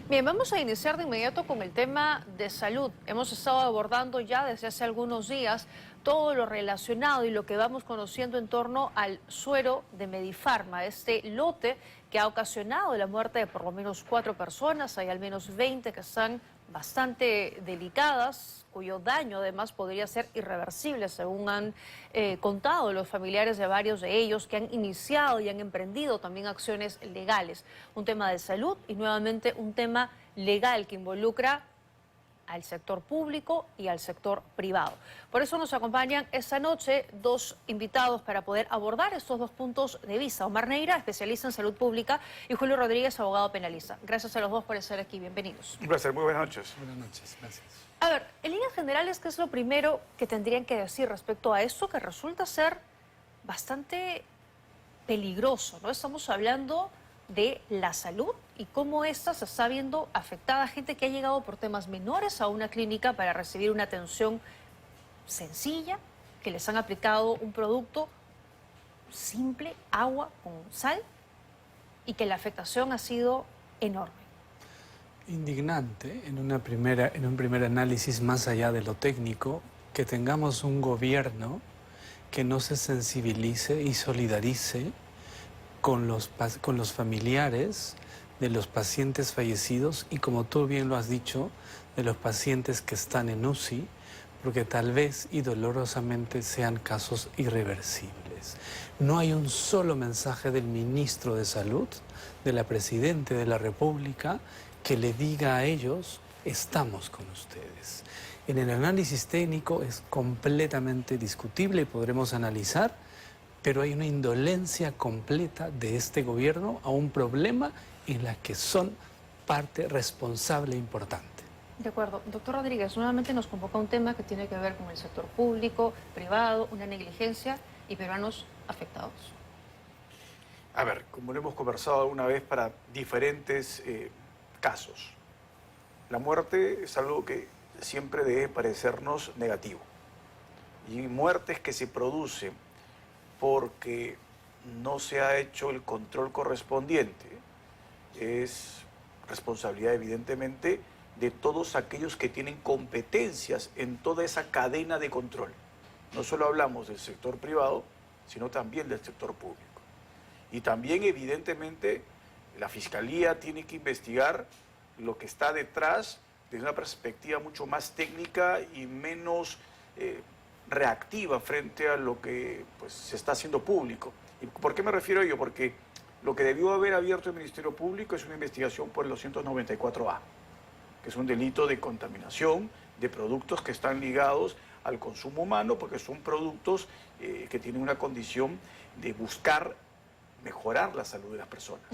Bien, vamos a iniciar de inmediato con el tema de salud. Hemos estado abordando ya desde hace algunos días todo lo relacionado y lo que vamos conociendo en torno al suero de Medifarma, este lote que ha ocasionado la muerte de por lo menos 4 personas. Hay al menos 20 que están bastante delicadas, cuyo daño además podría ser irreversible, según han contado los familiares de varios de ellos, que han iniciado y han emprendido también acciones legales. Un tema de salud y nuevamente un tema legal que involucra al sector público y al sector privado. Por eso nos acompañan esta noche dos invitados para poder abordar estos dos puntos de vista. Omar Neira, especialista en salud pública, y Julio Rodríguez, abogado penalista. Gracias a los dos por estar aquí. Bienvenidos. Un placer. Muy buenas noches. Buenas noches. Gracias. A ver, en líneas generales, ¿qué es lo primero que tendrían que decir respecto a esto que resulta ser bastante peligroso, ¿no? Estamos hablando de la salud y cómo ésta se está viendo afectada, gente que ha llegado por temas menores a una clínica para recibir una atención sencilla, que les han aplicado un producto simple, agua con sal, y que la afectación ha sido enorme. Indignante en un primer análisis más allá de lo técnico, que tengamos un gobierno que no se sensibilice y solidarice con los familiares de los pacientes fallecidos y, como tú bien lo has dicho, de los pacientes que están en UCI, porque tal vez y dolorosamente sean casos irreversibles. No hay un solo mensaje del ministro de Salud, de la Presidenta de la República, que le diga a ellos: estamos con ustedes. En el análisis técnico es completamente discutible y podremos analizar, pero hay una indolencia completa de este gobierno a un problema en la que son parte responsable e importante. De acuerdo. Doctor Rodríguez, nuevamente nos convoca un tema que tiene que ver con el sector público, privado, una negligencia y peruanos afectados. A ver, como lo hemos conversado alguna vez para diferentes casos, la muerte es algo que siempre debe parecernos negativo. Y muertes que se producen porque no se ha hecho el control correspondiente es responsabilidad, evidentemente, de todos aquellos que tienen competencias en toda esa cadena de control. No solo hablamos del sector privado, sino también del sector público. Y también, evidentemente, la Fiscalía tiene que investigar lo que está detrás desde una perspectiva mucho más técnica y menos reactiva frente a lo que se está haciendo público. ¿Y por qué me refiero a ello? Porque lo que debió haber abierto el Ministerio Público es una investigación por el 294A, que es un delito de contaminación de productos que están ligados al consumo humano, porque son productos que tienen una condición de buscar mejorar la salud de las personas.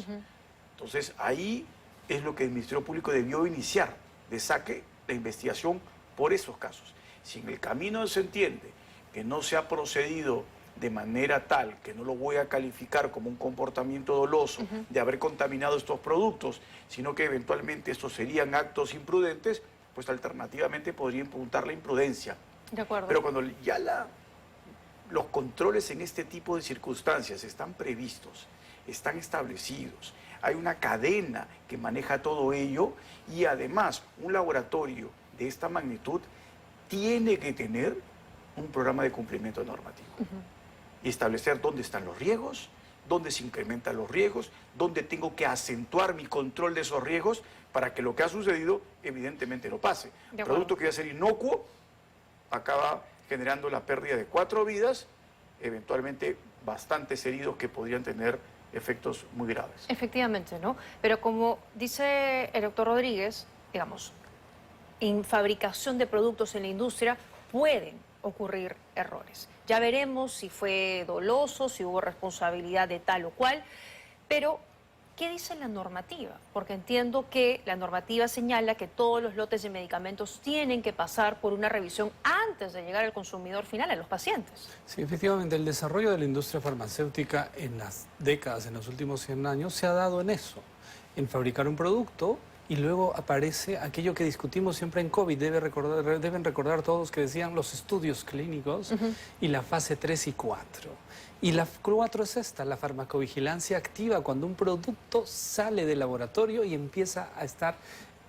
Entonces, ahí es lo que el Ministerio Público debió iniciar, de saque la investigación por esos casos. Si en el camino se entiende que no se ha procedido de manera tal que no lo voy a calificar como un comportamiento doloso de haber contaminado estos productos, sino que eventualmente estos serían actos imprudentes, pues alternativamente podría imputar la imprudencia. De acuerdo. Pero cuando ya los controles en este tipo de circunstancias están previstos, están establecidos, hay una cadena que maneja todo ello y además un laboratorio de esta magnitud tiene que tener un programa de cumplimiento normativo. Y establecer dónde están los riesgos, dónde se incrementan los riesgos, dónde tengo que acentuar mi control de esos riesgos para que lo que ha sucedido evidentemente no pase. Un producto que iba a ser inocuo acaba generando la pérdida de 4 vidas, eventualmente bastantes heridos que podrían tener efectos muy graves. Efectivamente, ¿no? Pero como dice el doctor Rodríguez, digamos, en fabricación de productos en la industria pueden ocurrir errores. Ya veremos si fue doloso, si hubo responsabilidad de tal o cual, pero ¿qué dice la normativa? Porque entiendo que la normativa señala que todos los lotes de medicamentos tienen que pasar por una revisión antes de llegar al consumidor final, a los pacientes. Sí, efectivamente, el desarrollo de la industria farmacéutica en las décadas, en los últimos 100 años, se ha dado en eso, en fabricar un producto Y luego aparece aquello que discutimos siempre en COVID, deben recordar todos que decían los estudios clínicos y la fase 3 y 4. Y la 4 es esta, la farmacovigilancia activa, cuando un producto sale del laboratorio y empieza a estar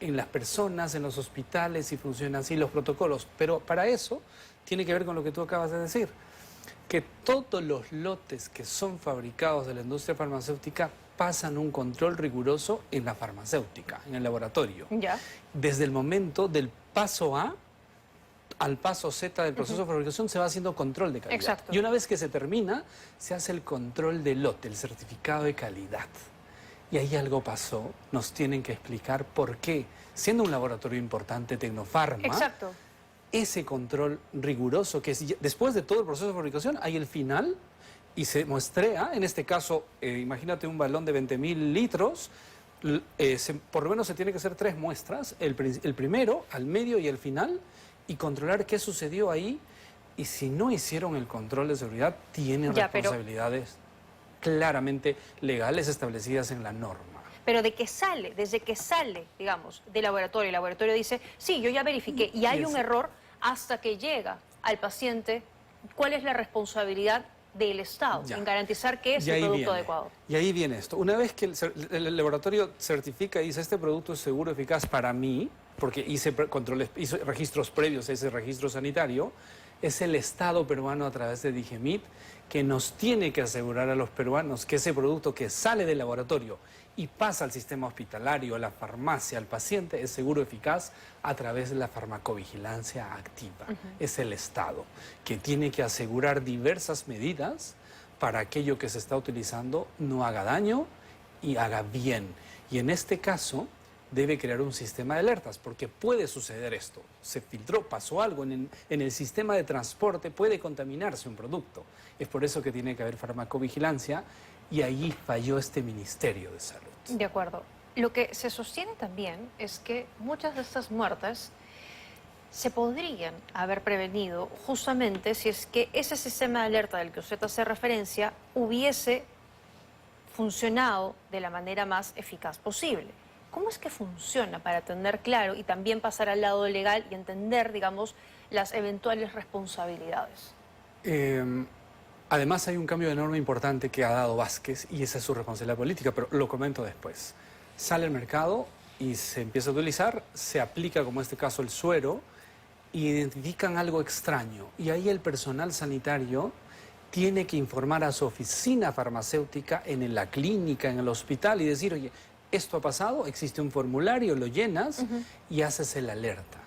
en las personas, en los hospitales y funcionan así los protocolos. Pero para eso tiene que ver con lo que tú acabas de decir, que todos los lotes que son fabricados de la industria farmacéutica pasan un control riguroso en la farmacéutica, en el laboratorio. Ya. Desde el momento del paso A al paso Z del proceso de fabricación se va haciendo control de calidad. Exacto. Y una vez que se termina, se hace el control del lote, el certificado de calidad. Y ahí algo pasó, nos tienen que explicar por qué, siendo un laboratorio importante, Tecnofarma, Exacto. ese control riguroso, que es, después de todo el proceso de fabricación, hay el final y se muestrea, en este caso, imagínate un balón de 20.000 litros, por lo menos se tiene que hacer 3 muestras, el primero, al medio y al final, y controlar qué sucedió ahí, y si no hicieron el control de seguridad, tienen responsabilidades claramente legales establecidas en la norma. Pero desde que sale, digamos, del laboratorio, el laboratorio dice, sí, yo ya verifiqué, y hay un error hasta que llega al paciente, ¿cuál es la responsabilidad del Estado en garantizar que es el producto adecuado? Y ahí viene esto. Una vez que el laboratorio certifica y dice, este producto es seguro, eficaz para mí, porque hice registros previos a ese registro sanitario, es el Estado peruano a través de DIGEMIT que nos tiene que asegurar a los peruanos que ese producto que sale del laboratorio y pasa al sistema hospitalario, a la farmacia, al paciente, es seguro, eficaz a través de la farmacovigilancia activa. Es el Estado que tiene que asegurar diversas medidas para aquello que se está utilizando no haga daño y haga bien. Y en este caso debe crear un sistema de alertas, porque puede suceder esto. Se filtró, pasó algo en el sistema de transporte, puede contaminarse un producto. Es por eso que tiene que haber farmacovigilancia y allí falló este Ministerio de Salud. De acuerdo. Lo que se sostiene también es que muchas de estas muertes se podrían haber prevenido justamente si es que ese sistema de alerta del que usted hace referencia hubiese funcionado de la manera más eficaz posible. ¿Cómo es que funciona para tener claro y también pasar al lado legal y entender, digamos, las eventuales responsabilidades? Además hay un cambio de norma importante que ha dado Vázquez y esa es su responsabilidad política, pero lo comento después. Sale al mercado y se empieza a utilizar, se aplica como en este caso el suero, y identifican algo extraño y ahí el personal sanitario tiene que informar a su oficina farmacéutica en la clínica, en el hospital y decir, oye, esto ha pasado, existe un formulario, lo llenas y haces el alerta.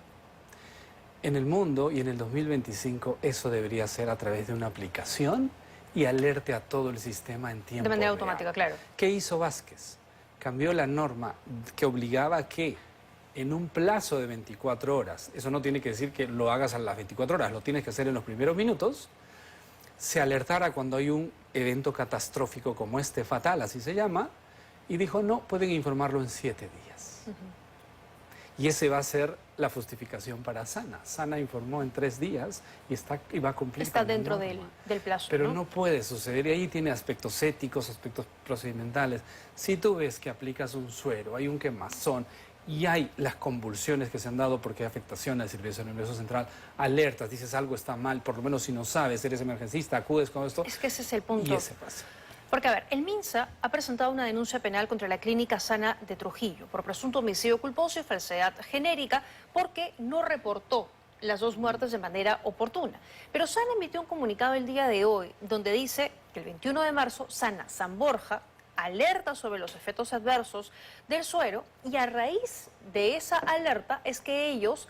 En el mundo y en el 2025 eso debería ser a través de una aplicación y alerte a todo el sistema en tiempo de manera real. automática, claro. ¿Qué hizo Vázquez? Cambió la norma que obligaba a que en un plazo de 24 horas, eso no tiene que decir que lo hagas a las 24 horas, lo tienes que hacer en los primeros minutos, se alertara cuando hay un evento catastrófico como este, fatal, así se llama, y dijo, no, pueden informarlo en 7 días. Y ese va a ser la justificación para Sana. Sana informó en 3 días y va a cumplir. Está con la dentro norma. del plazo. Pero no puede suceder, y ahí tiene aspectos éticos, aspectos procedimentales. Si tú ves que aplicas un suero, hay un quemazón, y hay las convulsiones que se han dado porque hay afectación al servicio nervioso central, alertas, dices algo está mal, por lo menos si no sabes, eres emergencista, acudes con esto. Es que ese es el punto. Y ese pasa. Porque, a ver, el MINSA ha presentado una denuncia penal contra la Clínica Sana de Trujillo por presunto homicidio culposo y falsedad genérica porque no reportó las 2 muertes de manera oportuna. Pero Sana emitió un comunicado el día de hoy donde dice que el 21 de marzo Sana San Borja alerta sobre los efectos adversos del suero y a raíz de esa alerta es que ellos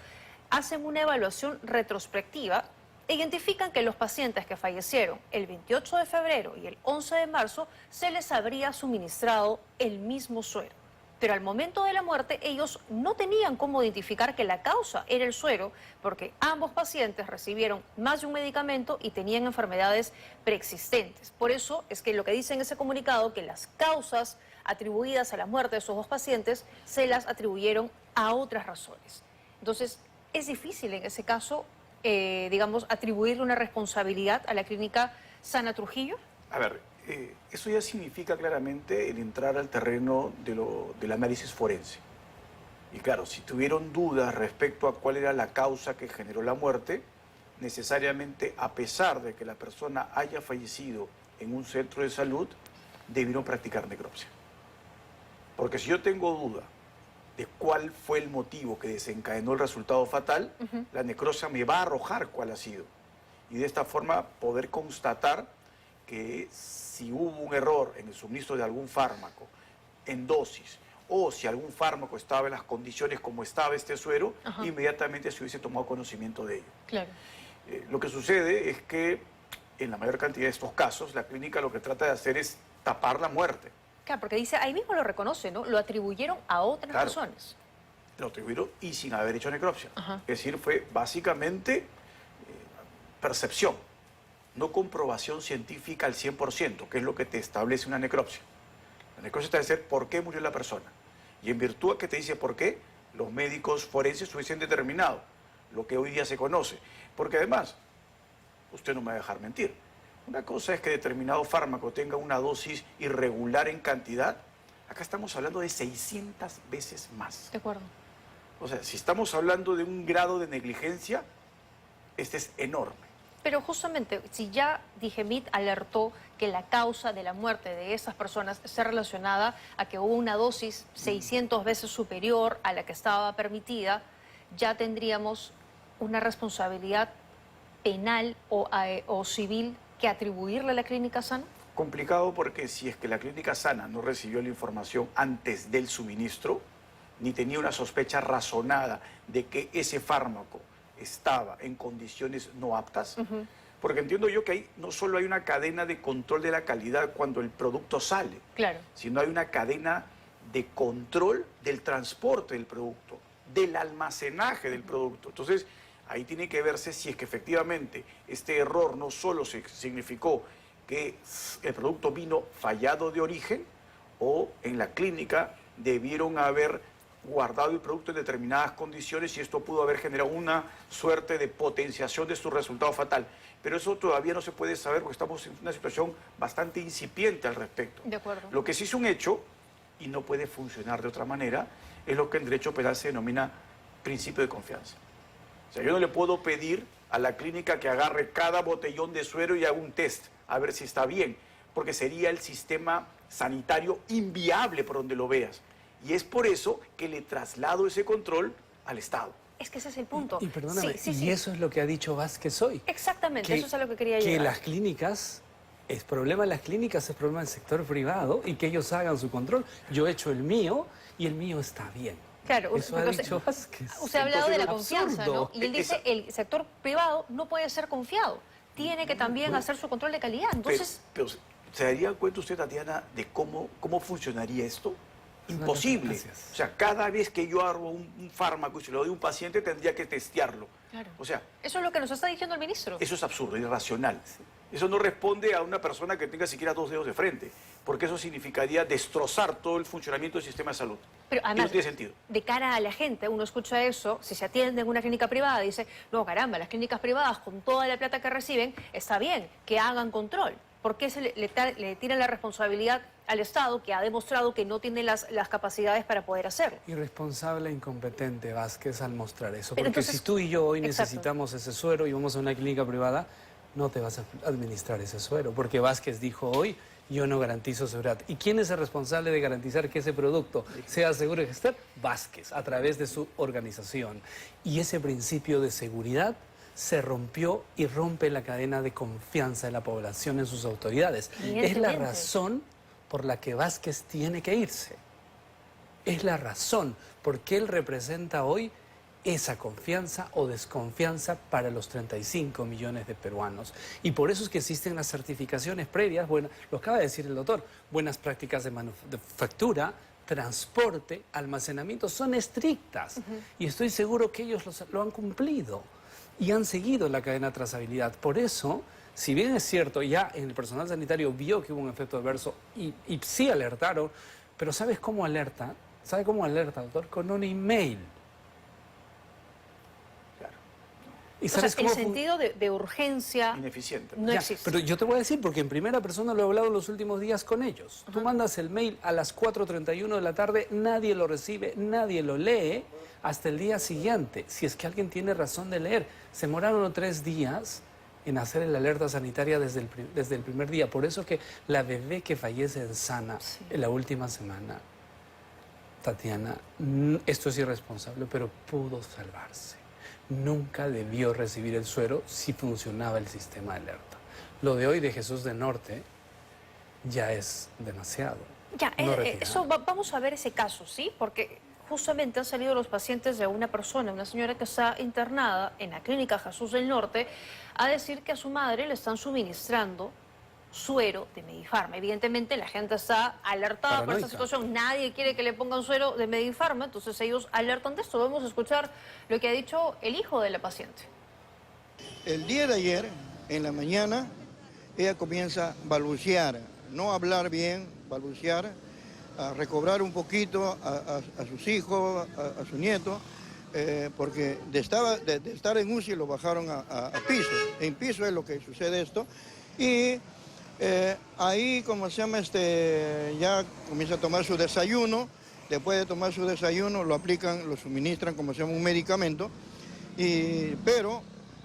hacen una evaluación retrospectiva. Identifican que los pacientes que fallecieron el 28 de febrero y el 11 de marzo se les habría suministrado el mismo suero. Pero al momento de la muerte ellos no tenían cómo identificar que la causa era el suero porque ambos pacientes recibieron más de un medicamento y tenían enfermedades preexistentes. Por eso es que lo que dice en ese comunicado que las causas atribuidas a la muerte de esos 2 pacientes se las atribuyeron a otras razones. Entonces es difícil en ese caso digamos, atribuirle una responsabilidad a la Clínica Sana Trujillo? A ver, eso ya significa claramente el entrar al terreno del análisis forense. Y claro, si tuvieron dudas respecto a cuál era la causa que generó la muerte, necesariamente, a pesar de que la persona haya fallecido en un centro de salud, debieron practicar necropsia. Porque si yo tengo duda de cuál fue el motivo que desencadenó el resultado fatal, la necropsia me va a arrojar cuál ha sido. Y de esta forma poder constatar que si hubo un error en el suministro de algún fármaco, en dosis, o si algún fármaco estaba en las condiciones como estaba este suero, inmediatamente se hubiese tomado conocimiento de ello. Claro. Lo que sucede es que en la mayor cantidad de estos casos, la clínica lo que trata de hacer es tapar la muerte. Claro, porque dice, ahí mismo lo reconoce, ¿no? Lo atribuyeron a otras Claro. personas. Lo atribuyeron y sin haber hecho necropsia. Ajá. Es decir, fue básicamente percepción, no comprobación científica al 100%, que es lo que te establece una necropsia. La necropsia te dice por qué murió la persona. Y en virtud a que te dice por qué, los médicos forenses hubiesen determinado lo que hoy día se conoce. Porque además, usted no me va a dejar mentir, una cosa es que determinado fármaco tenga una dosis irregular en cantidad. Acá estamos hablando de 600 veces más. De acuerdo. O sea, si estamos hablando de un grado de negligencia, este es enorme. Pero justamente, si ya Digemit alertó que la causa de la muerte de esas personas está relacionada a que hubo una dosis 600 veces superior a la que estaba permitida, ya tendríamos una responsabilidad penal o civil que atribuirle a la Clínica Sana. Complicado porque si es que la Clínica Sana no recibió la información antes del suministro, ni tenía una sospecha razonada de que ese fármaco estaba en condiciones no aptas, porque entiendo yo que ahí no solo hay una cadena de control de la calidad cuando el producto sale, Claro. sino hay una cadena de control del transporte del producto, del almacenaje del producto. Entonces, ahí tiene que verse si es que efectivamente este error no solo significó que el producto vino fallado de origen, o en la clínica debieron haber guardado el producto en determinadas condiciones y esto pudo haber generado una suerte de potenciación de su resultado fatal. Pero eso todavía no se puede saber porque estamos en una situación bastante incipiente al respecto. De acuerdo. Lo que sí es un hecho, y no puede funcionar de otra manera, es lo que en derecho penal se denomina principio de confianza. O sea, yo no le puedo pedir a la clínica que agarre cada botellón de suero y haga un test, a ver si está bien, porque sería el sistema sanitario inviable por donde lo veas. Y es por eso que le traslado ese control al Estado. Es que ese es el punto. Y perdóname, Sí, sí, y sí. eso es lo que ha dicho Vázquez hoy. Exactamente, eso es a lo que quería llegar. Que las clínicas, el problema de las clínicas es problema del sector privado y que ellos hagan su control. Yo he hecho el mío y el mío está bien. Claro, Eso ha porque dicho Vázquez. Usted ha hablado de la Entonces, confianza, ¿no? absurdo. Y él dice el sector privado no puede ser confiado. Tiene que también hacer su control de calidad. Entonces, Pero, ¿se daría cuenta usted, Tatiana, de cómo funcionaría esto? Imposible. Gracias. O sea, cada vez que yo hago un fármaco y se lo doy a un paciente, tendría que testearlo. claro. O sea, Eso es lo que nos está diciendo el ministro. eso es absurdo, irracional. Eso no responde a una persona que tenga siquiera 2 dedos de frente, porque eso significaría destrozar todo el funcionamiento del sistema de salud. Pero Y además, no tiene sentido. de cara a la gente, uno escucha eso, si se atiende en una clínica privada, dice, no, caramba, las clínicas privadas con toda la plata que reciben, está bien, que hagan control. ¿Por qué se le tiran la responsabilidad al Estado, que ha demostrado que no tiene las capacidades para poder hacerlo? Irresponsable e incompetente Vázquez al mostrar eso. Pero Porque entonces- si tú y yo hoy Exacto. necesitamos ese suero y vamos a una clínica privada, no te vas a administrar ese suero. Porque Vázquez dijo hoy, yo no garantizo seguridad. ¿Y quién es el responsable de garantizar que ese producto sea seguro y gestor? Vázquez, a través de su organización. Y ese principio de seguridad se rompió y rompe la cadena de confianza de la población en sus autoridades. Es la Evidentemente. razón por la que Vázquez tiene que irse. Es la razón porque él representa hoy esa confianza o desconfianza para los 35 millones de peruanos. Y por eso es que existen las certificaciones previas, bueno, lo acaba de decir el doctor, buenas prácticas de manufactura, transporte, almacenamiento, son estrictas. Y estoy seguro que ellos lo han cumplido y han seguido la cadena de trazabilidad. Por eso, si bien es cierto, ya el personal sanitario vio que hubo un efecto adverso y sí alertaron, pero ¿sabes cómo alerta? ¿Sabe cómo alerta, doctor? Con un email. Claro. ¿Y O sea, sabes el cómo sentido de urgencia Ineficiente. no Ya, existe. pero yo te voy a decir, porque en primera persona lo he hablado los últimos días con ellos. Tú mandas el mail a las 4:31 de la tarde, nadie lo recibe, nadie lo lee hasta el día siguiente, si es que alguien tiene razón de leer. Se demoraron 3 días en hacer la alerta sanitaria desde el primer día. Por eso que la bebé que fallece en Sana en la última semana, Tatiana, esto es irresponsable, pero pudo salvarse. Nunca debió recibir el suero si funcionaba el sistema de alerta. Lo de hoy de Jesús del Norte ya es demasiado. Ya, No retirar. vamos a ver ese caso, ¿sí? Porque justamente han salido los pacientes de una persona, una señora que está internada en la clínica Jesús del Norte, a decir que a su madre le están suministrando suero de Medifarma. Evidentemente la gente está alertada por esta Paranoica. situación, nadie quiere que le pongan suero de Medifarma, entonces ellos alertan de esto. Vamos a escuchar lo que ha dicho el hijo de la paciente. El día de ayer, en la mañana, ella comienza a balbucear, no a hablar bien, balbucear, a recobrar un poquito a sus hijos, a su nieto, porque de estar en UCI lo bajaron a piso. En piso es lo que sucede esto. Y ahí, como se llama, ya comienza a tomar su desayuno. Después de tomar su desayuno, lo aplican, lo suministran, como se llama, un medicamento. Pero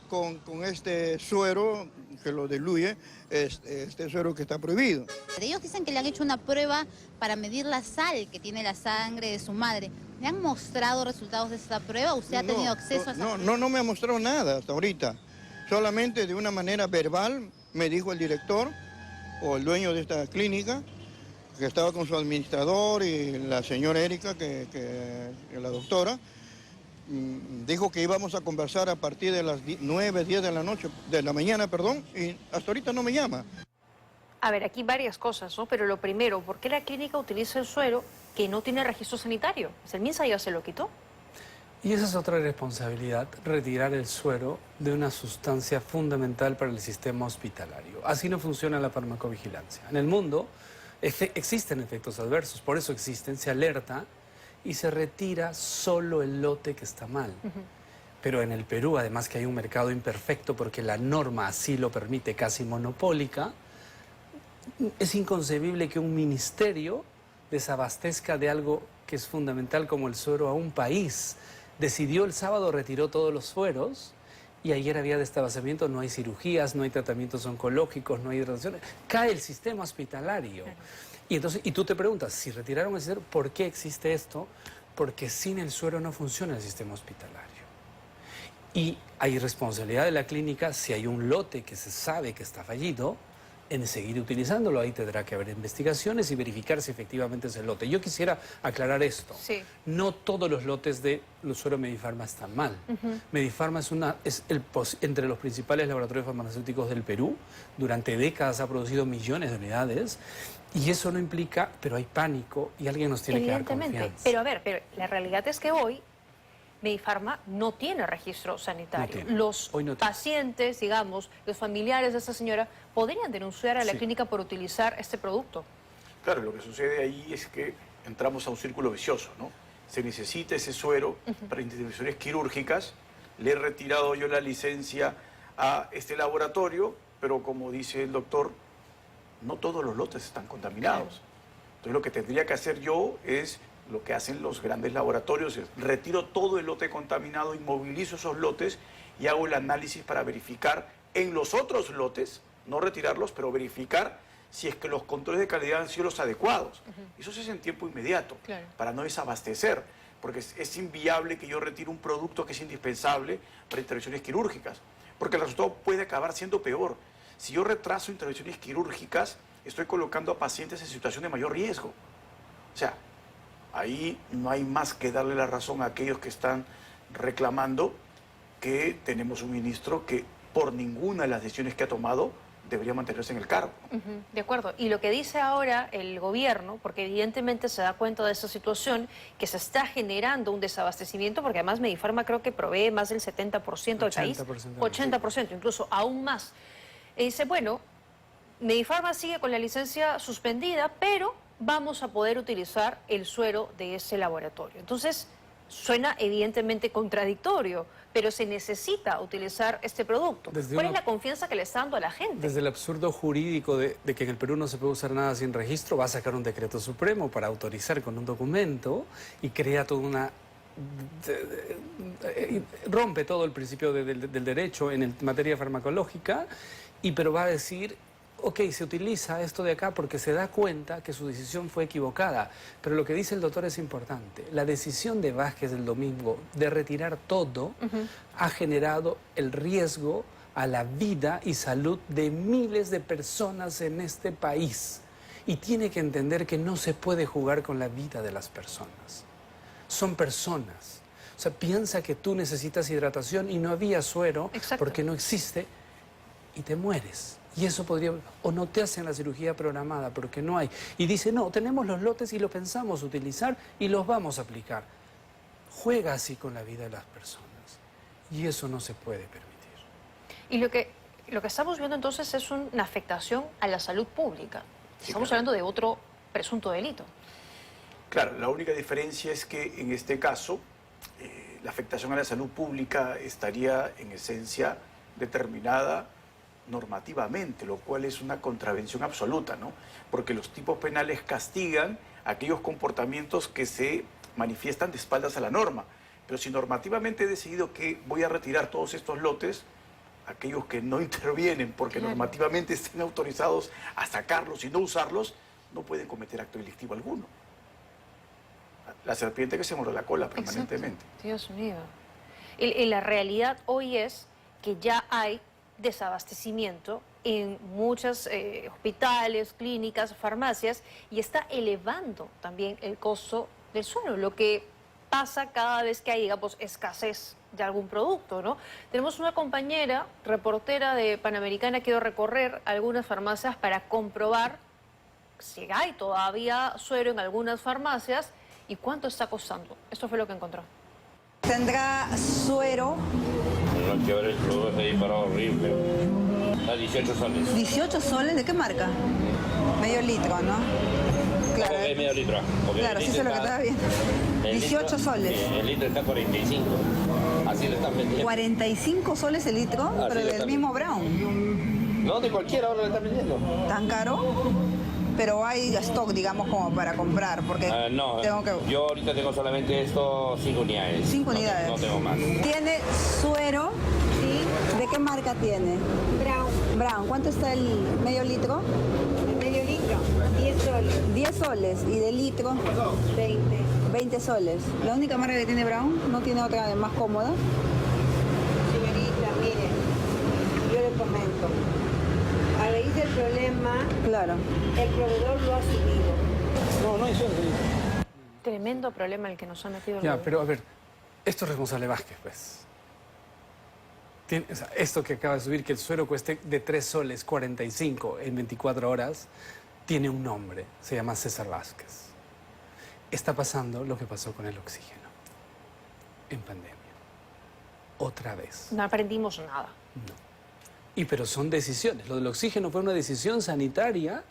con este suero que lo diluye, este suero que está prohibido. Ellos dicen que le han hecho una prueba para medir la sal que tiene la sangre de su madre. ¿Le han mostrado resultados de esta prueba? ¿Usted ha tenido acceso a esa prueba? No me ha mostrado nada hasta ahorita. Solamente de una manera verbal me dijo el director o el dueño de esta clínica, que estaba con su administrador y la señora Erika, que la doctora, dijo que íbamos a conversar a partir de las 9, 10 de la mañana, y hasta ahorita no me llama. A ver, aquí varias cosas, ¿no? Pero lo primero, ¿por qué la clínica utiliza el suero que no tiene registro sanitario? Pues el MINSA ya se lo quitó. Y esa es otra responsabilidad, retirar el suero de una sustancia fundamental para el sistema hospitalario. Así no funciona la farmacovigilancia. En el mundo existen efectos adversos, por eso existen, se alerta y se retira solo el lote que está mal. Pero en el Perú, además que hay un mercado imperfecto porque la norma así lo permite, casi monopólica, es inconcebible que un ministerio desabastezca de algo que es fundamental como el suero a un país. Decidió el sábado, retiró todos los sueros y ayer había desabastecimiento, no hay cirugías, no hay tratamientos oncológicos, no hay hidratación. Cae el sistema hospitalario. Y tú te preguntas, si retiraron el suero, ¿por qué existe esto? Porque sin el suero no funciona el sistema hospitalario. Y hay responsabilidad de la clínica si hay un lote que se sabe que está fallido, en seguir utilizándolo. Ahí tendrá que haber investigaciones y verificar si efectivamente es el lote. Yo quisiera aclarar esto. Sí. No todos los lotes de suero Medifarma están mal. Medifarma es entre los principales laboratorios farmacéuticos del Perú. Durante décadas ha producido millones de unidades. Y eso no implica, pero hay pánico y alguien nos tiene que dar confianza. Pero a ver, pero la realidad es que hoy Medifarma no tiene registro sanitario. No tiene. Los Hoy no tiene. pacientes, digamos, los familiares de esta señora, podrían denunciar a la Sí. clínica por utilizar este producto. Claro, lo que sucede ahí es que entramos a un círculo vicioso, ¿no? Se necesita ese suero para intervenciones quirúrgicas. Le he retirado yo la licencia a este laboratorio, pero como dice el doctor, no todos los lotes están contaminados. Entonces lo que tendría que hacer yo es lo que hacen los grandes laboratorios, es retiro todo el lote contaminado, inmovilizo esos lotes y hago el análisis para verificar en los otros lotes, no retirarlos, pero verificar si es que los controles de calidad han sido los adecuados. Eso se hace en tiempo inmediato, Claro. para no desabastecer, porque es inviable que yo retire un producto que es indispensable para intervenciones quirúrgicas, porque el resultado puede acabar siendo peor. Si yo retraso intervenciones quirúrgicas, estoy colocando a pacientes en situación de mayor riesgo. O sea, ahí no hay más que darle la razón a aquellos que están reclamando que tenemos un ministro que por ninguna de las decisiones que ha tomado debería mantenerse en el cargo. De acuerdo. Y lo que dice ahora el gobierno, porque evidentemente se da cuenta de esa situación, que se está generando un desabastecimiento, porque además Medifarma creo que provee más del 70% del país. 80%. 80%, incluso aún más. Y dice, bueno, Medifarma sigue con la licencia suspendida, pero vamos a poder utilizar el suero de ese laboratorio. Entonces, Suena evidentemente contradictorio, pero se necesita utilizar este producto. ¿Cuál es la confianza que le está dando a la gente? Desde el absurdo jurídico de que en el Perú no se puede usar nada sin registro, va a sacar un decreto supremo para autorizar con un documento y crea toda una... rompe todo el principio del derecho en materia farmacológica, pero va a decir... Ok, se utiliza esto de acá porque se da cuenta que su decisión fue equivocada. Pero lo que dice el doctor es importante. La decisión de Vázquez el domingo de retirar todo ha generado el riesgo a la vida y salud de miles de personas en este país. Y tiene que entender que no se puede jugar con la vida de las personas. Son personas. O sea, piensa que tú necesitas hidratación y no había suero porque no existe y te mueres. Y eso podría... O no te hacen la cirugía programada porque no hay. Y dice, no, tenemos los lotes y los pensamos utilizar y los vamos a aplicar. Juega así con la vida de las personas. Y eso no se puede permitir. Y lo que estamos viendo entonces es una afectación a la salud pública. Estamos hablando de otro presunto delito. Claro, la única diferencia es que en este caso la afectación a la salud pública estaría en esencia determinada normativamente, lo cual es una contravención absoluta, ¿no? Porque los tipos penales castigan aquellos comportamientos que se manifiestan de espaldas a la norma. Pero si normativamente he decidido que voy a retirar todos estos lotes, aquellos que no intervienen porque normativamente estén autorizados a sacarlos y no usarlos, no pueden cometer acto delictivo alguno. La serpiente que se muerde la cola permanentemente. Exacto. Dios mío. Y la realidad hoy es que ya hay desabastecimiento en muchos hospitales, clínicas, farmacias, y está elevando también el costo del suero, lo que pasa cada vez que hay, digamos, escasez de algún producto, ¿no? Tenemos una compañera, reportera de Panamericana, que quiero recorrer algunas farmacias para comprobar si hay todavía suero en algunas farmacias y cuánto está costando. Esto fue lo que encontró. ¿Tendrá suero? No, que ahora el producto se ha disparado horrible. A 18 soles. ¿18 soles? ¿De qué marca? Medio litro, ¿no? Claro. Okay, medio litro. Claro, sí sé lo que estaba viendo. 18 soles. Sí, el litro está a 45. Así lo están vendiendo. 45 soles el litro, Así pero del mismo Brown. No, de cualquiera ahora lo están vendiendo. ¿Tan caro? Pero hay stock, digamos, como para comprar, porque no, tengo que... yo ahorita tengo solamente estos 5 unidades. 5 unidades. No tengo más. ¿Tiene suero? Sí. ¿De qué marca tiene? Brown. Brown. ¿Cuánto está el medio litro? Medio litro, 10 soles. 10 soles. ¿Y de litro? 20. 20 soles. ¿La única marca que tiene Brown? ¿No tiene otra más cómoda? Señorita, mire, yo le comento. A raíz del problema, Claro. el proveedor lo ha asumido. No hay suero. Tremendo problema el que nos ha metido el Ya, gobierno. pero a ver, esto es responsable Vázquez, pues. O sea, esto que acaba de subir, que el suero cueste de 3 soles 45 en 24 horas, tiene un nombre, se llama César Vázquez. Está pasando lo que pasó con el oxígeno en pandemia. Otra vez. No aprendimos nada. No. Pero son decisiones. Lo del oxígeno fue una decisión sanitaria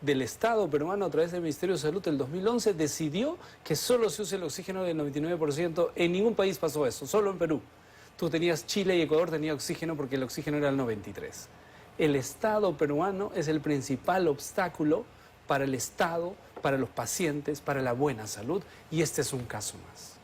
del Estado peruano a través del Ministerio de Salud del 2011. Decidió que solo se use el oxígeno del 99%. En ningún país pasó eso, solo en Perú. Tú tenías Chile y Ecuador tenía oxígeno porque el oxígeno era el 93%. El Estado peruano es el principal obstáculo para el Estado, para los pacientes, para la buena salud. Y este es un caso más.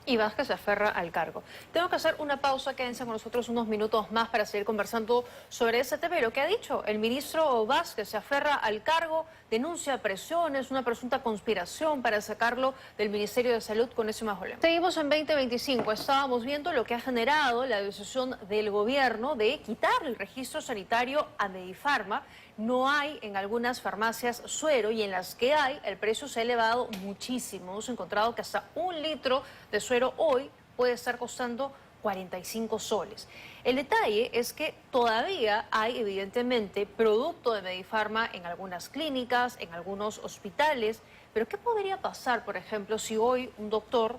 Y Vázquez se aferra al cargo. Tengo que hacer una pausa, quédense con nosotros unos minutos más para seguir conversando sobre ese tema. Lo que ha dicho el ministro Vázquez, se aferra al cargo, denuncia presiones, una presunta conspiración para sacarlo del Ministerio de Salud con ese mausoleo. Seguimos en 2025, estábamos viendo lo que ha generado la decisión del gobierno de quitar el registro sanitario a Medifarma. No hay en algunas farmacias suero y en las que hay, el precio se ha elevado muchísimo. Hemos encontrado que hasta 1 litro de suero hoy puede estar costando 45 soles. El detalle es que todavía hay, evidentemente, producto de Medifarma en algunas clínicas, en algunos hospitales. Pero ¿qué podría pasar, por ejemplo, si hoy un doctor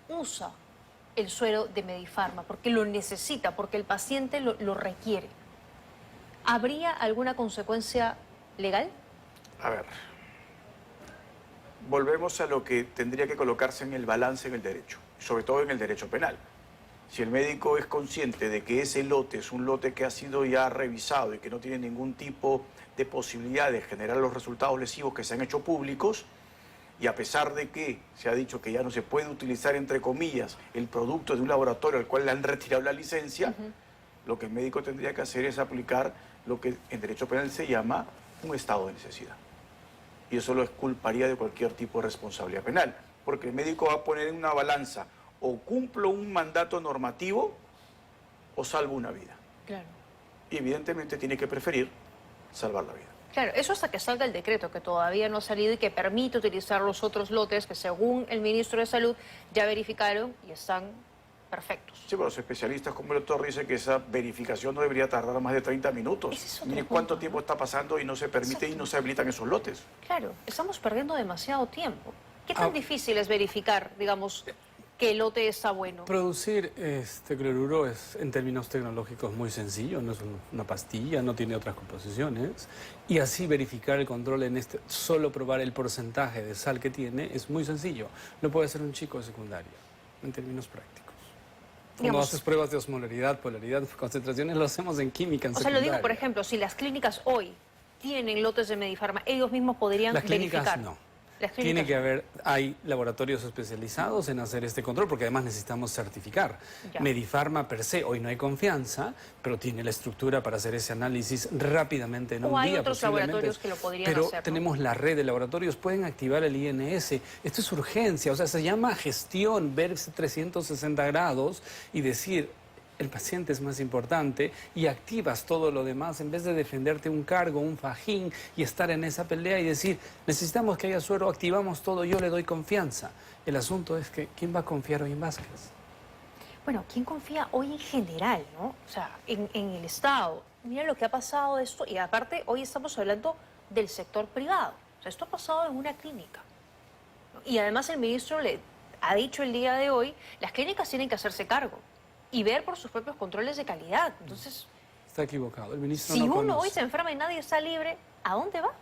usa el suero de Medifarma porque lo necesita, porque el paciente lo requiere? ¿Habría alguna consecuencia legal? A ver, volvemos a lo que tendría que colocarse en el balance en el derecho, sobre todo en el derecho penal. Si el médico es consciente de que ese lote es un lote que ha sido ya revisado y que no tiene ningún tipo de posibilidad de generar los resultados lesivos que se han hecho públicos, y a pesar de que se ha dicho que ya no se puede utilizar, entre comillas, el producto de un laboratorio al cual le han retirado la licencia, lo que el médico tendría que hacer es aplicar lo que en derecho penal se llama un estado de necesidad. Y eso lo exculparía de cualquier tipo de responsabilidad penal, porque el médico va a poner en una balanza: o cumplo un mandato normativo o salvo una vida. Claro. Y evidentemente tiene que preferir salvar la vida. Claro, eso hasta que salga el decreto, que todavía no ha salido y que permite utilizar los otros lotes que, según el ministro de Salud, ya verificaron y están perfectos. Sí, pero los especialistas como el doctor dicen que esa verificación no debería tardar más de 30 minutos. Ese es otro Mire punto. cuánto tiempo está pasando y no se permite y no se habilitan esos lotes. Claro, estamos perdiendo demasiado tiempo. ¿Qué tan difícil es verificar, digamos, que el lote está bueno? Producir este cloruro es, en términos tecnológicos, muy sencillo, no es una pastilla, no tiene otras composiciones, y así verificar el control en solo probar el porcentaje de sal que tiene es muy sencillo. Lo puede hacer un chico de secundaria, en términos prácticos. Cuando Digamos, haces pruebas de osmolaridad, polaridad, concentraciones, lo hacemos en química, en o sea, lo digo, secundaria. por ejemplo, si las clínicas hoy tienen lotes de Medifarma, ellos mismos podrían Las clínicas verificar. no. Las Tiene clínicas que haber, hay laboratorios especializados en hacer este control, porque además necesitamos certificar. Ya. Medifarma per se, hoy no hay confianza, pero tiene la estructura para hacer ese análisis rápidamente en O un hay día. otros posiblemente. laboratorios que lo podrían pero hacer, ¿no? tenemos la red de laboratorios, pueden activar el INS. Esto es urgencia, o sea, se llama gestión, ver 360 grados y decir: el paciente es más importante, y activas todo lo demás en vez de defenderte un cargo, un fajín y estar en esa pelea y decir: necesitamos que haya suero, activamos todo, yo le doy confianza. El asunto es que ¿quién va a confiar hoy en Vázquez? Bueno, ¿quién confía hoy en general, no? O sea, en el Estado. Mira lo que ha pasado esto, y aparte hoy estamos hablando del sector privado. O sea, esto ha pasado en una clínica. Y además el ministro le ha dicho el día de hoy: las clínicas tienen que hacerse cargo y ver por sus propios controles de calidad. Entonces, Está equivocado. El ministro si no uno conoce. hoy se enferma y nadie está libre, ¿a dónde va?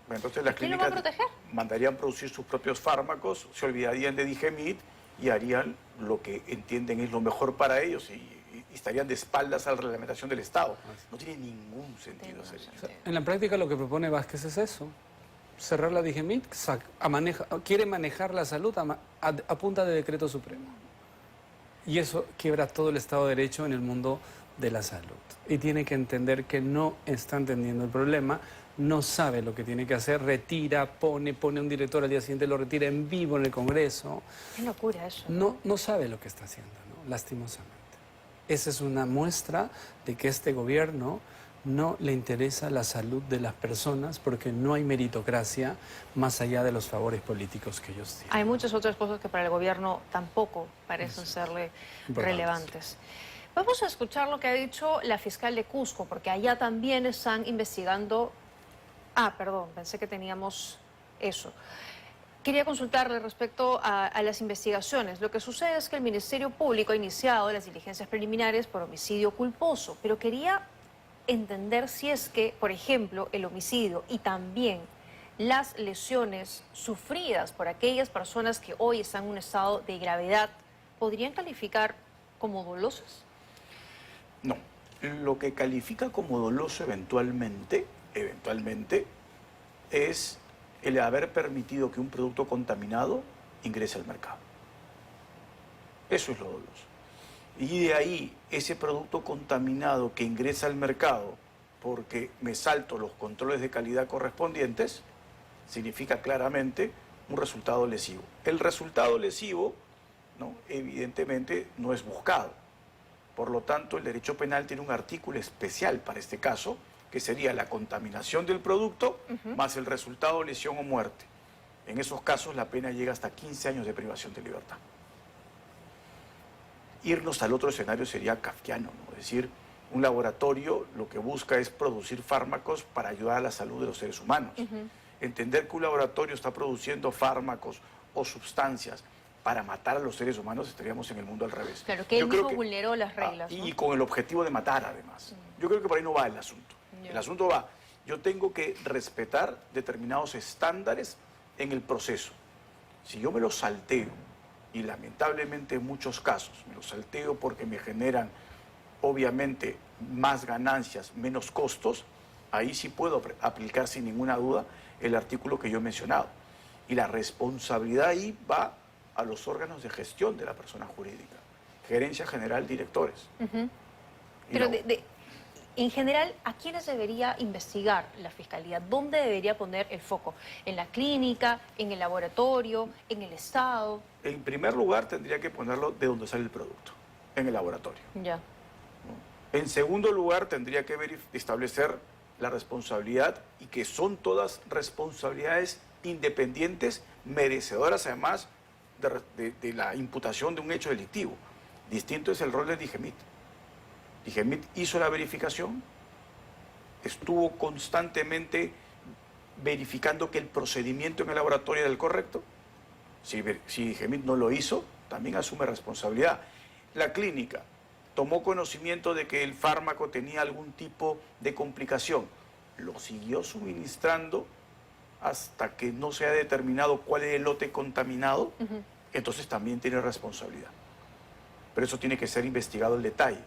Bueno, entonces las ¿Quién lo va a clínicas proteger? mandarían producir sus propios fármacos, se olvidarían de Digemit y harían lo que entienden es lo mejor para ellos y estarían de espaldas a la reglamentación del Estado. No tiene ningún sentido hacer eso. En la práctica lo que propone Vázquez es eso: cerrar la Digemit, quiere manejar la salud a punta de decreto supremo. Y eso quiebra todo el Estado de Derecho en el mundo de la salud. Y tiene que entender que no está entendiendo el problema, no sabe lo que tiene que hacer, retira, pone un director, al día siguiente lo retira en vivo en el Congreso. Qué locura eso. No sabe lo que está haciendo, ¿no? Lastimosamente. Esa es una muestra de que este gobierno no le interesa la salud de las personas, porque no hay meritocracia más allá de los favores políticos que ellos tienen. Hay muchas otras cosas que para el gobierno tampoco parecen serle relevantes. Vamos a escuchar lo que ha dicho la fiscal de Cusco, porque allá también están investigando... Ah, perdón, pensé que teníamos eso. Quería consultarle respecto a las investigaciones. Lo que sucede es que el Ministerio Público ha iniciado las diligencias preliminares por homicidio culposo, pero quería entender si es que, por ejemplo, el homicidio y también las lesiones sufridas por aquellas personas que hoy están en un estado de gravedad, ¿podrían calificar como dolosas? No, lo que califica como doloso eventualmente, es el haber permitido que un producto contaminado ingrese al mercado. Eso es lo doloso. Y de ahí, ese producto contaminado que ingresa al mercado porque me salto los controles de calidad correspondientes, significa claramente un resultado lesivo. El resultado lesivo, ¿no?, evidentemente no es buscado. Por lo tanto, el derecho penal tiene un artículo especial para este caso, que sería la contaminación del producto más el resultado lesión o muerte. En esos casos la pena llega hasta 15 años de privación de libertad. Irnos al otro escenario sería kafkiano, ¿no? Es decir, un laboratorio lo que busca es producir fármacos para ayudar a la salud de los seres humanos. Entender que un laboratorio está produciendo fármacos o sustancias para matar a los seres humanos, estaríamos en el mundo al revés. Claro, que él mismo vulneró las reglas, ¿no? Y con el objetivo de matar, además. Yo creo que por ahí no va el asunto. El asunto va, yo tengo que respetar determinados estándares en el proceso. Si yo me lo salteo, y lamentablemente en muchos casos me lo salteo porque me generan obviamente más ganancias, menos costos, ahí sí puedo aplicar sin ninguna duda el artículo que yo he mencionado. Y la responsabilidad ahí va a los órganos de gestión de la persona jurídica, gerencia general, directores. Y Pero la- en general, ¿a quiénes debería investigar la Fiscalía? ¿Dónde debería poner el foco? ¿En la clínica, en el laboratorio, en el Estado? En primer lugar, tendría que ponerlo de donde sale el producto, en el laboratorio. Ya. En segundo lugar, tendría que establecer la responsabilidad y que son todas responsabilidades independientes, merecedoras además de la imputación de un hecho delictivo. Distinto es el rol de DIGEMIT. DIGEMIT hizo la verificación, estuvo constantemente verificando que el procedimiento en el laboratorio era el correcto. Si DIGEMIT no lo hizo, también asume responsabilidad. La clínica tomó conocimiento de que el fármaco tenía algún tipo de complicación, lo siguió suministrando hasta que no se ha determinado cuál es el lote contaminado, entonces también tiene responsabilidad. Pero eso tiene que ser investigado el detalle,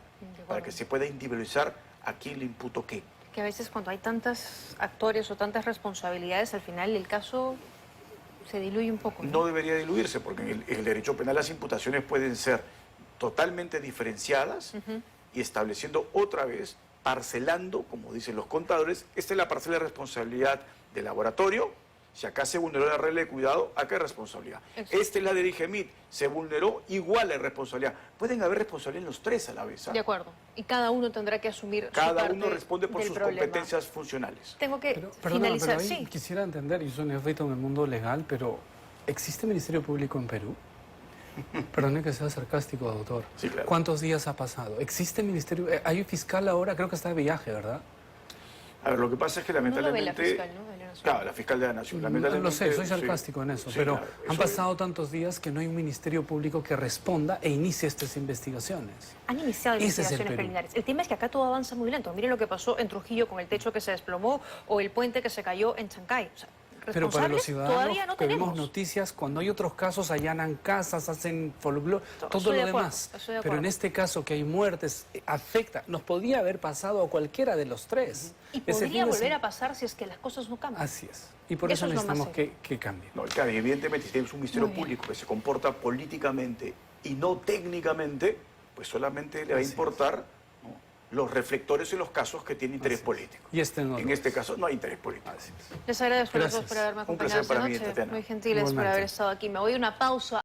para que se pueda individualizar a quién le imputó qué. Que a veces cuando hay tantos actores o tantas responsabilidades, al final el caso se diluye un poco. No debería diluirse, porque en el derecho penal las imputaciones pueden ser totalmente diferenciadas y estableciendo otra vez, parcelando, como dicen los contadores, esta es la parcela de responsabilidad del laboratorio. Si acá se vulneró la regla de cuidado, acá hay responsabilidad. Exacto. Esta es la de DIGEMIT, se vulneró, igual hay responsabilidad. Pueden haber responsabilidad en los tres a la vez. ¿Ah? De acuerdo. Y cada uno tendrá que asumir su Cada parte uno responde por del sus problema. competencias funcionales. Tengo que Perdona, finalizar, pero ahí sí. quisiera entender, yo soy neófito en el mundo legal, pero ¿existe Ministerio Público en Perú? Perdone que sea sarcástico, doctor. Sí, claro. ¿Cuántos días ha pasado? ¿Existe Ministerio? Hay un fiscal ahora, creo que está de viaje, ¿verdad? A ver, lo que pasa es que No lo ve lamentablemente... la fiscal, ¿no? De la Nación. Claro, la fiscal de la Nación. Lo Lamentablemente, sé, soy sí. sarcástico en eso, Sí, pero claro, han eso pasado tantos días que no hay un Ministerio Público que responda e inicie estas investigaciones. Han iniciado Ese es el investigaciones Perú. preliminares. El tema es que acá todo avanza muy lento. Miren lo que pasó en Trujillo con el techo que se desplomó o el puente que se cayó en Chancay. O sea, Pero para los responsables ciudadanos todavía no que vemos tenemos. noticias, cuando hay otros casos, allanan casas, hacen folclore, todo Estoy lo de acuerdo, demás. estoy de Pero en acuerdo. este caso que hay muertes, afecta. Nos podía haber pasado a cualquiera de los tres. Y Ese podría fin de volver a semana. pasar si es que las cosas no cambian. Así es. Y por Eso eso es lo más necesitamos que cambie. No, claro, y evidentemente si tenemos un ministerio Muy bien. público que se comporta políticamente y no técnicamente, pues solamente le va a importar, ¿no?, los reflectores en los casos que tienen interés político. Y este no. En este caso no hay interés político. Les agradezco a los dos Gracias. por haberme Un acompañado placer esta para mí, noche. Tatiana. Muy gentiles por Igualmente. haber estado aquí. Me voy a una pausa.